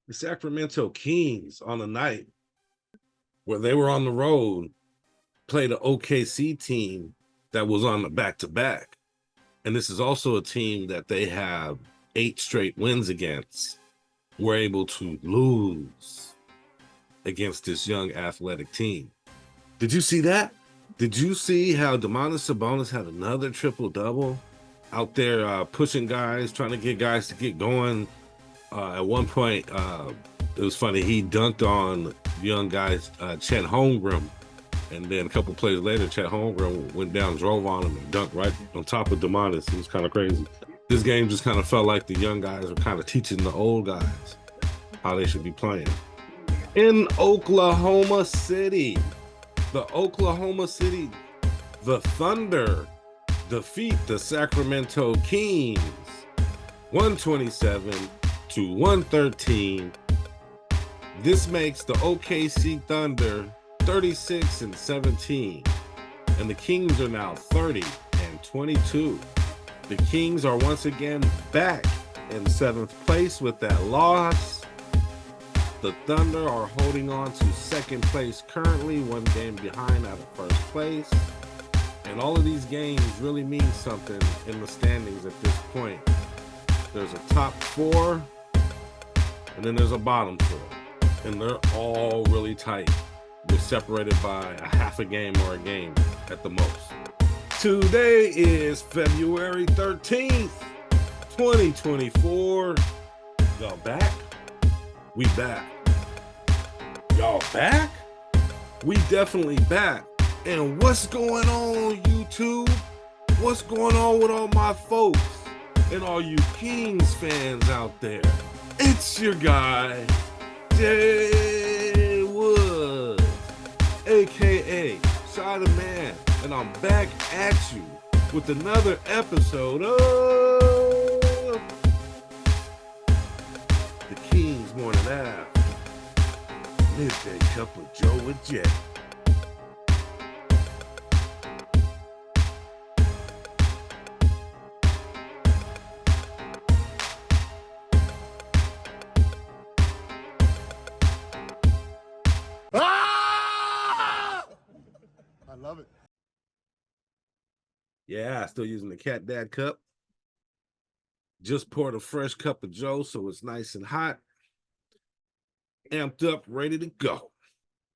The Sacramento Kings on a night where they were on the road played an OKC team that was on the back-to-back. And this is also a team that they have 8 straight wins against. Were able to lose against this young athletic team. Did you see that? Did you see how Domantas Sabonis had another triple-double out there pushing guys, trying to get guys to get going? At one point, it was funny, he dunked on young guys, Chet Holmgren, and then a couple plays later, Chet Holmgren went down, drove on him, and dunked right on top of Domantas. It was kind of crazy. This game just kind of felt like the young guys were kind of teaching the old guys how they should be playing. In Oklahoma City, the Thunder defeat the Sacramento Kings 127-113. This makes the OKC Thunder 36-17, and the Kings are now 30-22. The Kings are once again back in 7th place with that loss. The Thunder are holding on to 2nd place currently, 1 game behind out of 1st place. And all of these games really mean something in the standings at this point. There's a top 4, and then there's a bottom 4. And they're all really tight. We're separated by a half a game or a game at the most. Today is February 13th, 2024. Y'all back? We back. Y'all back? We definitely back. And what's going on, YouTube? What's going on with all my folks and all you Kings fans out there? It's your guy, Jay Woods, aka Shy the Man, and I'm back at you with another episode of the Kings Morning App, Midday Cup of Joe with Jay. I love it. Yeah, still using the Cat Dad cup. Just poured a fresh cup of Joe, so it's nice and hot. Amped up, ready to go.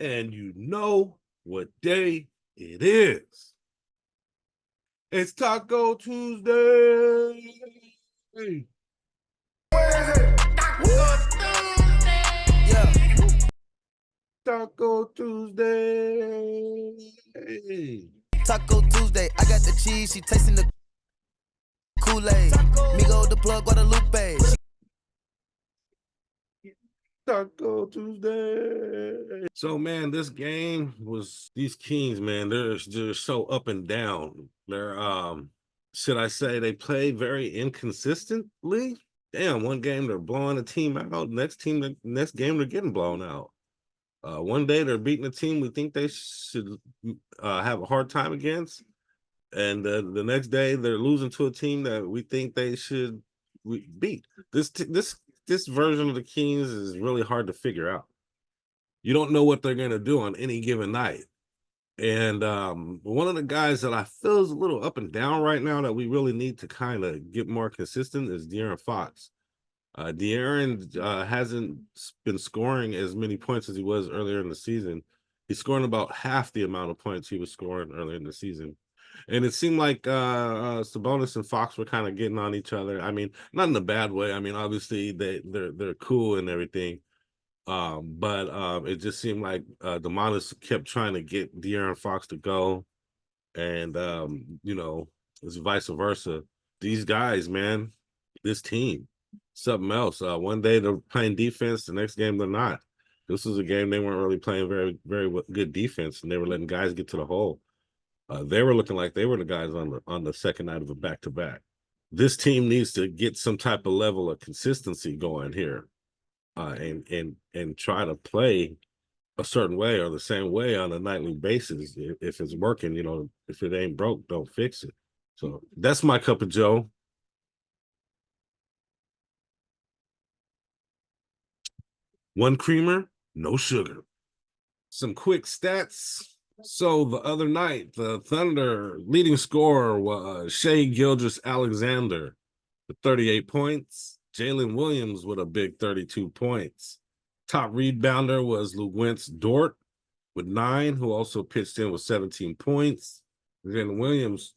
And you know what day it is. It's Taco Tuesday. Yeah. Taco Tuesday. Taco Tuesday, I got the cheese, she tasting the Kool-Aid. Migo the plug, Guadalupe. Taco Tuesday. So, man, this game was, these Kings, man, they're just so up and down. They're, should I say, they play very inconsistently. Damn, one game they're blowing a team out, next game they're getting blown out. One day they're beating a team we think they should have a hard time against, and the next day they're losing to a team that we think they should beat. This version of the Kings is really hard to figure out. You don't know what they're going to do on any given night. And one of the guys that I feel is a little up and down right now that we really need to kind of get more consistent is De'Aaron Fox. De'Aaron hasn't been scoring as many points as he was earlier in the season. He's scoring about half the amount of points he was scoring earlier in the season. And it seemed like Sabonis and Fox were kind of getting on each other. I mean, not in a bad way. I mean, obviously they're cool and everything. But it just seemed like Domantas kept trying to get De'Aaron Fox to go. And, you know, it's vice versa. These guys, man, this team, something else. One day they're playing defense, the next game they're not. This was a game they weren't really playing very, very good defense, and they were letting guys get to the hole. They were looking like they were the guys on the second night of a back-to-back. This team needs to get some type of level of consistency going here, and try to play a certain way or the same way on a nightly basis. If it's working, you know, if it ain't broke, don't fix it. So that's my cup of Joe. One creamer, no sugar. Some quick stats. So the other night, the Thunder leading scorer was Shea Gilgeous-Alexander with 38 points. Jalen Williams with a big 32 points. Top rebounder was Luguentz Dort with 9, who also pitched in with 17 points. Jalen Williams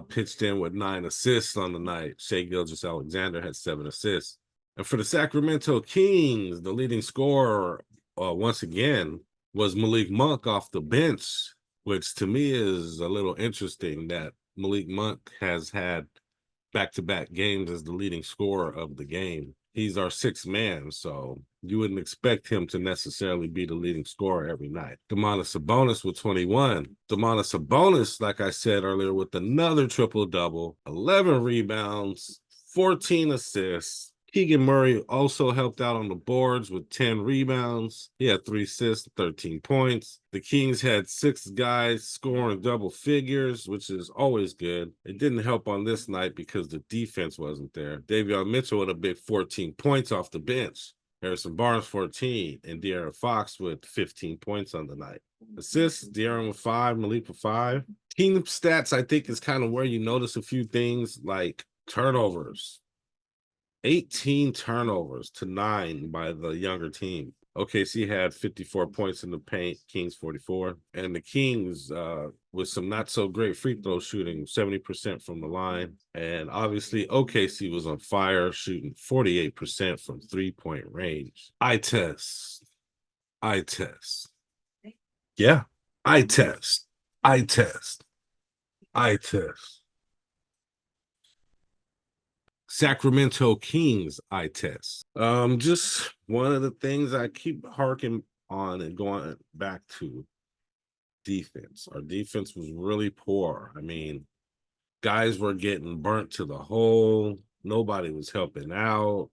pitched in with 9 assists on the night. Shea Gilgeous-Alexander had 7 assists. And for the Sacramento Kings, the leading scorer, once again, was Malik Monk off the bench, which to me is a little interesting that Malik Monk has had back-to-back games as the leading scorer of the game. He's our sixth man, so you wouldn't expect him to necessarily be the leading scorer every night. Domantas Sabonis with 21. Domantas Sabonis, like I said earlier, with another triple-double, 11 rebounds, 14 assists. Keegan Murray also helped out on the boards with 10 rebounds. He had 3 assists, 13 points. The Kings had 6 guys scoring double figures, which is always good. It didn't help on this night because the defense wasn't there. Davion Mitchell with a big 14 points off the bench. Harrison Barnes 14, and De'Aaron Fox with 15 points on the night. Assists, De'Aaron with 5, Malik with 5. Team stats, I think, is kind of where you notice a few things like turnovers. 18 turnovers to 9 by the younger team. OKC had 54 points in the paint, Kings 44. And the Kings, with some not so great free throw shooting, 70% from the line. And obviously, OKC was on fire, shooting 48% from 3-point range. Eye test. Yeah, eye test. Sacramento Kings eye test. Just one of the things I keep harking on and going back to, defense. Our defense was really poor. I mean, guys were getting burnt to the hole. Nobody was helping out.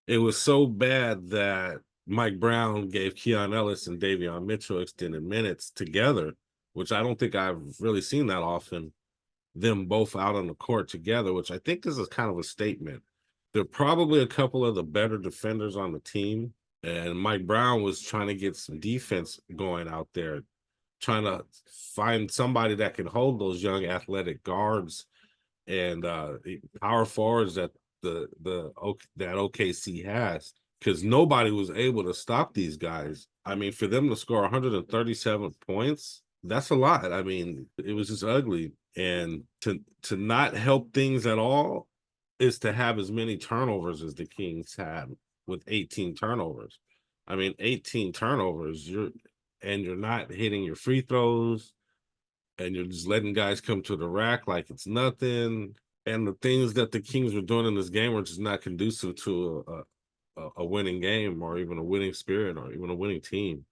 It was so bad that Mike Brown gave Keon Ellis and Davion Mitchell extended minutes together, which I don't think I've really seen that often, them both out on the court together, which I think is a kind of a statement. They're probably a couple of the better defenders on the team, and Mike Brown was trying to get some defense going out there, trying to find somebody that can hold those young athletic guards and power forwards that that OKC has, because nobody was able to stop these guys. I mean, for them to score 137 points, that's a lot. I mean, it was just ugly. And to not help things at all is to have as many turnovers as the Kings had with 18 turnovers. I mean, 18 turnovers, you're not hitting your free throws, and you're just letting guys come to the rack like it's nothing. And the things that the Kings were doing in this game were just not conducive to a winning game, or even a winning spirit, or even a winning team.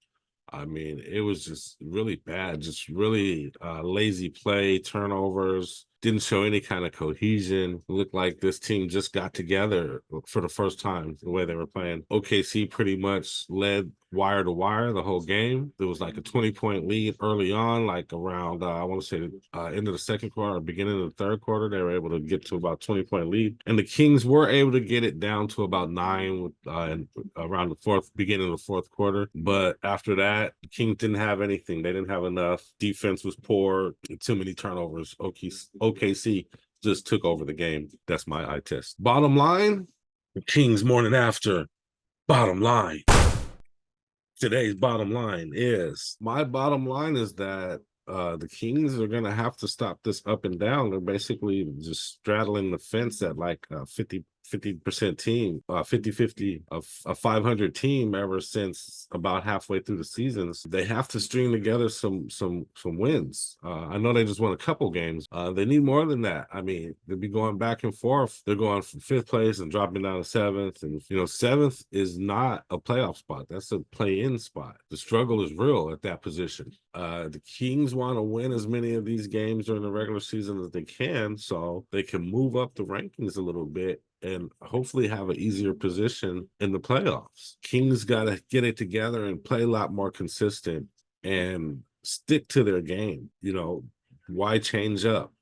I mean, it was just really bad, just really lazy play, turnovers, didn't show any kind of cohesion. It looked like this team just got together for the first time, the way they were playing. OKC pretty much led wire to wire the whole game. There was like a 20-point lead early on, like around, I want to say, end of the second quarter or beginning of the third quarter. They were able to get to about 20-point lead. And the Kings were able to get it down to about 9 with, around the beginning of the fourth quarter. But after that, the Kings didn't have anything. They didn't have enough. Defense was poor. Too many turnovers. OKC just took over the game. That's my eye test. Bottom line, the Kings morning after. Bottom line. Today's bottom line is, my bottom line is that the Kings are going to have to stop this up and down. They're basically just straddling the fence at like 50% team, 50-50, a 500 team ever since about halfway through the seasons. They have to string together some wins. I know they just won a couple games. They need more than that. I mean, they'll be going back and forth. They're going from 5th place and dropping down to 7th. And, 7th is not a playoff spot. That's a play-in spot. The struggle is real at that position. The Kings want to win as many of these games during the regular season as they can, so they can move up the rankings a little bit and hopefully have an easier position in the playoffs. Kings got to get it together and play a lot more consistent and stick to their game. Why change up?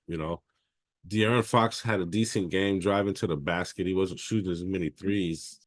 De'Aaron Fox had a decent game driving to the basket. He wasn't shooting as many threes,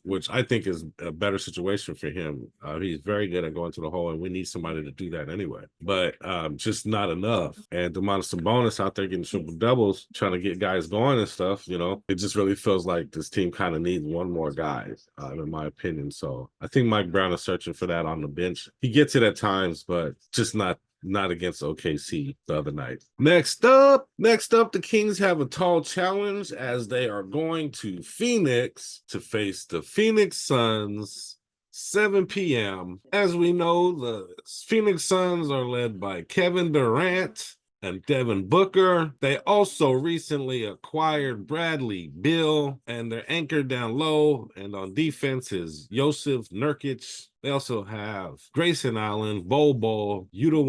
which I think is a better situation for him. He's very good at going to the hole, and we need somebody to do that anyway. But just not enough. And Domantas Sabonis out there getting triple doubles, trying to get guys going and stuff. You know, it just really feels like this team kind of needs one more guy, in my opinion. So I think Mike Brown is searching for that on the bench. He gets it at times, but just not against OKC the other night. Next up, the Kings have a tall challenge as they are going to Phoenix to face the Phoenix Suns, 7 p.m. As we know, the Phoenix Suns are led by Kevin Durant and Devin Booker. They also recently acquired Bradley Beal, and their anchor down low and on defense is Jusuf Nurkic. They also have Grayson Allen, Bol, Yuta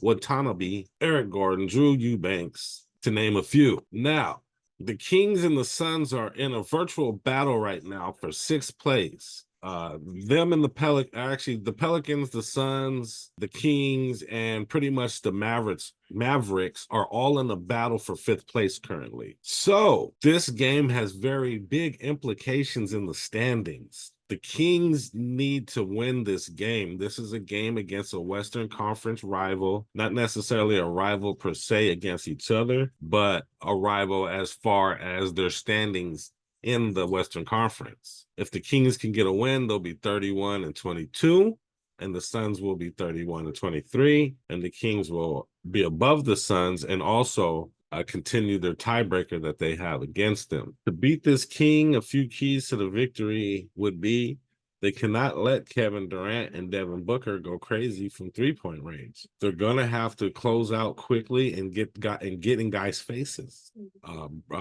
Watanabe, Eric Gordon, Drew Eubanks, to name a few. Now, the Kings and the Suns are in a virtual battle right now for 6th place. Them and the Pelicans, the Suns, the Kings, and pretty much the Mavericks are all in a battle for 5th place currently. So this game has very big implications in the standings. The Kings need to win this game. This is a game against a Western Conference rival, not necessarily a rival per se against each other, but a rival as far as their standings in the Western Conference. If the Kings can get a win, they'll be 31-22, and the Suns will be 31-23, and the Kings will be above the Suns and also continue their tiebreaker that they have against them. To beat this King, a few keys to the victory would be they cannot let Kevin Durant and Devin Booker go crazy from three-point range. They're gonna have to close out quickly and get in guys' faces.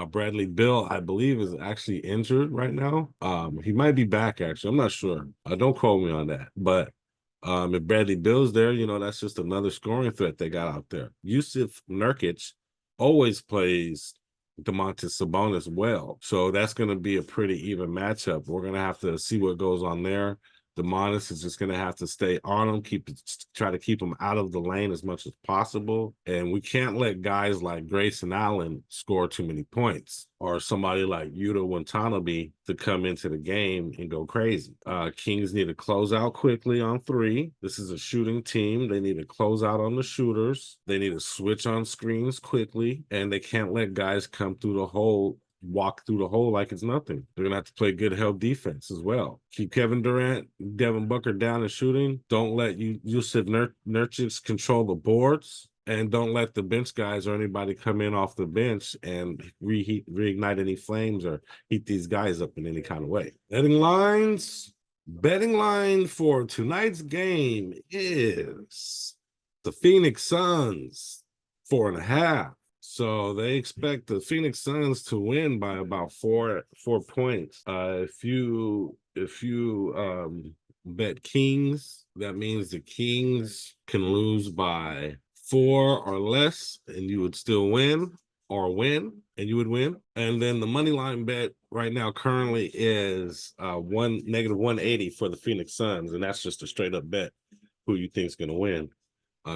Bradley Beal, I believe, is actually injured right now. He might be back, actually. I'm not sure. Don't quote me on that. But if Bradley Beal's there, you know, that's just another scoring threat they got out there. Jusuf Nurkic always plays Domantas Sabonis well. So that's going to be a pretty even matchup. We're going to have to see what goes on there. Domantas is just going to have to stay on him, try to keep him out of the lane as much as possible. And we can't let guys like Grayson Allen score too many points, or somebody like Yuta Watanabe to come into the game and go crazy. Kings need to close out quickly on 3. This is a shooting team. They need to close out on the shooters. They need to switch on screens quickly, and they can't let guys come through the hole, walk through the hole like it's nothing. They're gonna have to play good help defense as well. Keep Kevin Durant, Devin Booker down in shooting. Don't let Jusuf Nurkic control the boards, and don't let the bench guys or anybody come in off the bench and reignite any flames or heat these guys up in any kind of way. Betting line for tonight's game is the Phoenix Suns 4.5. So they expect the Phoenix Suns to win by about 4 points. If you bet Kings, that means the Kings can lose by 4 or less, and you would still win, or win, and you would win. And then the money line bet right now currently is -180 for the Phoenix Suns, and that's just a straight up bet who you think is going to win.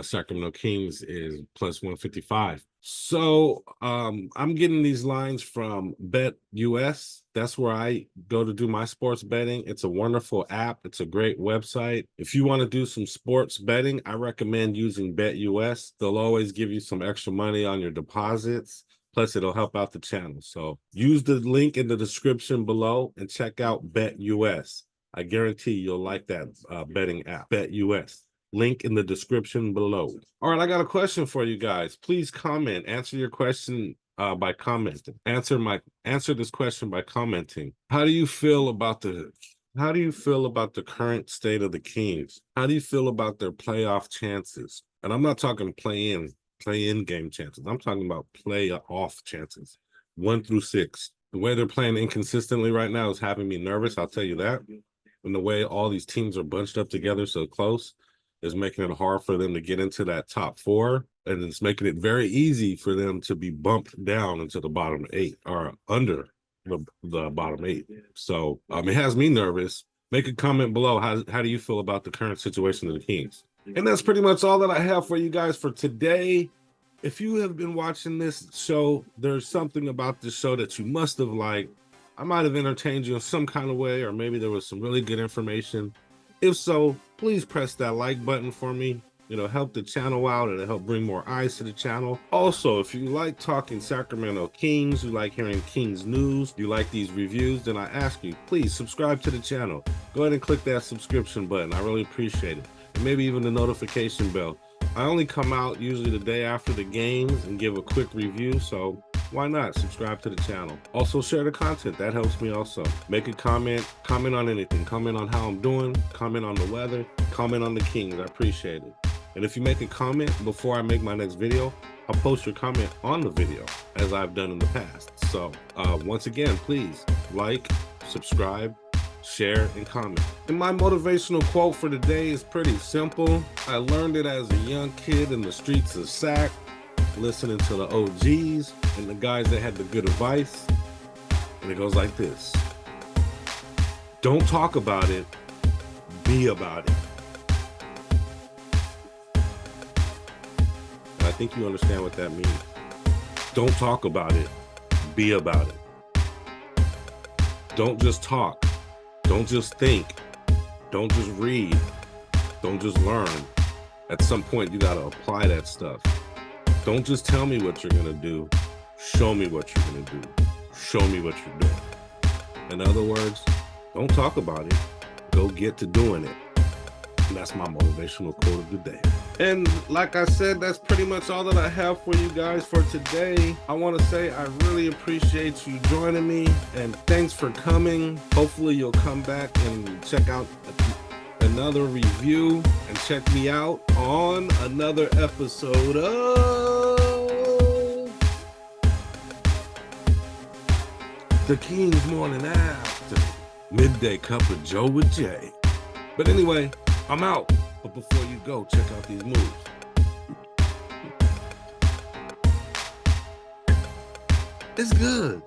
Sacramento Kings is +155. So I'm getting these lines from Bet US. That's where I go to do my sports betting. It's a wonderful app. It's a great website. If you want to do some sports betting, I recommend using Bet US. They'll always give you some extra money on your deposits. Plus, it'll help out the channel. So use the link in the description below and check out Bet US. I guarantee you'll like that betting app, Bet US. Link in the description below. All right, I got a question for you guys. Please comment. Answer your question by commenting. Answer this question by commenting. How do you feel about the current state of the Kings? How do you feel about their playoff chances? And I'm not talking play-in game chances. I'm talking about playoff chances, 1 through 6. The way they're playing inconsistently right now is having me nervous. I'll tell you that. And the way all these teams are bunched up together so close is making it hard for them to get into that top 4, and it's making it very easy for them to be bumped down into the bottom 8 or under the bottom 8. So it has me nervous. Make a comment below. How do you feel about the current situation of the Kings? And that's pretty much all that I have for you guys for today. If you have been watching this show, there's something about this show that you must have liked. I might have entertained you in some kind of way, or maybe there was some really good information. If so, please press that like button for me. It'll help the channel out. It'll help bring more eyes to the channel. Also, if you like talking Sacramento Kings, you like hearing Kings news, you like these reviews, then I ask you, please subscribe to the channel. Go ahead and click that subscription button. I really appreciate it. And maybe even the notification bell. I only come out usually the day after the games and give a quick review, so why not subscribe to the channel? Also share the content, that helps me also. Make a comment on anything, comment on how I'm doing, comment on the weather, comment on the Kings, I appreciate it. And if you make a comment before I make my next video, I'll post your comment on the video as I've done in the past. So once again, please like, subscribe, share, and comment. And my motivational quote for today is pretty simple. I learned it as a young kid in the streets of Sac, listening to the OGs and the guys that had the good advice. And it goes like this: don't talk about it, be about it. And I think you understand what that means. Don't talk about it, be about it. Don't just talk. Don't just think, don't just read, don't just learn. At some point, you gotta apply that stuff. Don't just tell me what you're gonna do, show me what you're gonna do, show me what you're doing. In other words, don't talk about it, go get to doing it. And that's my motivational quote of the day. And like I said, that's pretty much all that I have for you guys for today. I want to say I really appreciate you joining me, and thanks for coming. Hopefully you'll come back and check out another review and check me out on another episode of The King's Morning After, Midday Cup of Joe with Jay. But anyway, I'm out. But before you go, check out these moves. It's good.